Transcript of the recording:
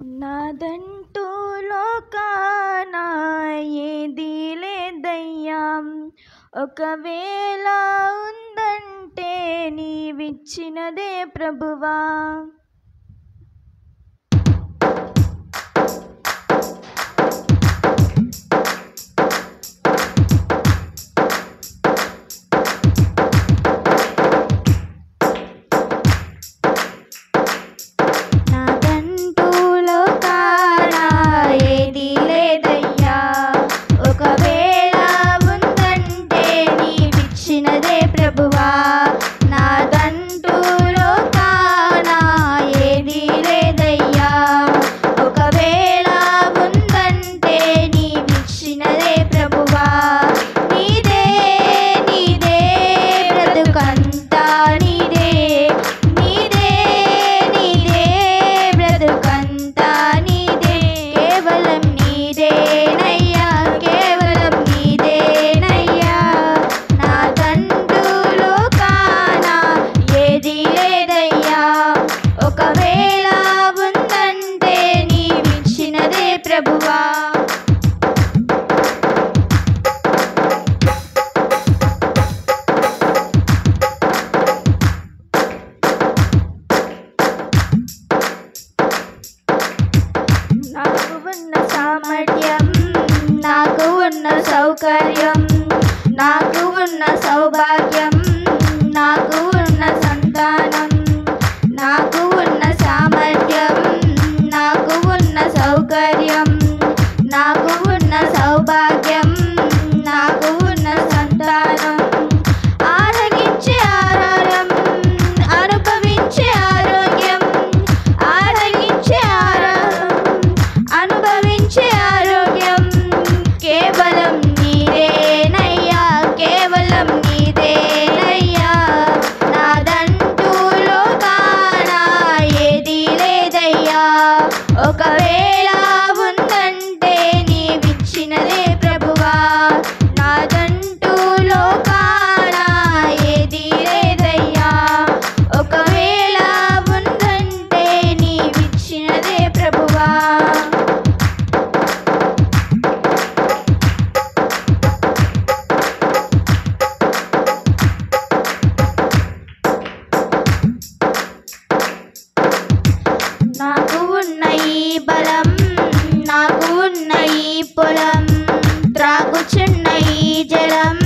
నాదంటూ లోకాన ఏదీ లేదయ్యా, ఒకవేళ ఉందంటే నీవిచ్చినదే ప్రభువా. నాదంటూ లోకాన ఏదీ లేదయ్యా, ఒకవేళ ఉందంటే నీవిచ్చినదే ప్రభువా. నీదే నీదే బ్రతుకంతా నీదే, నీదే నీదే బ్రతుకంతా నీదే, కేవలం నీదేనయ్యా, కేవలం నీదేనయ్యా. నాదంటూ లోకాన ఏదీ లేదయ్యా, ఒకవేళ ఉందంటే నీవిచ్చినదే ప్రభువా. నాకు ఉన్న సామర్థ్యం, నాకు ఉన్న సౌకర్యం, నాకు ఉన్న సౌభాగ్యం, నాకు ఉన్న సంతానం, నాకు ఉన్న సామర్థ్యం, నాకు ఉన్న సౌకర్యం, నాకు ఉన్న సౌభాగ్యం, నాకు ఉన్న సంతానం, ఆరగించే ఆహారం, అనుభవించే ఆరోగ్యం, ఆరగించే ఆహారం, అనుభవించే ఆరోగ్యం, కేవలం నీదేనయ్యా, కేవలం నీదేనయ్యా. నాదంటూ లోకాన ఏదీ లేదయ్యా, ఒకవేళ ఉందంటే నీవిచ్చినదే ప్రభువా. నాదంటూ లోకాన ఏదీ లేదయ్యా, ఒకవేళ ఉందంటే నీవిచ్చినదే ప్రభువా. నాకు ఉన్న ఈ బలం, నాకు ఉన్న ఈ పొలం, త్రాగుచున్న ఈ జలం,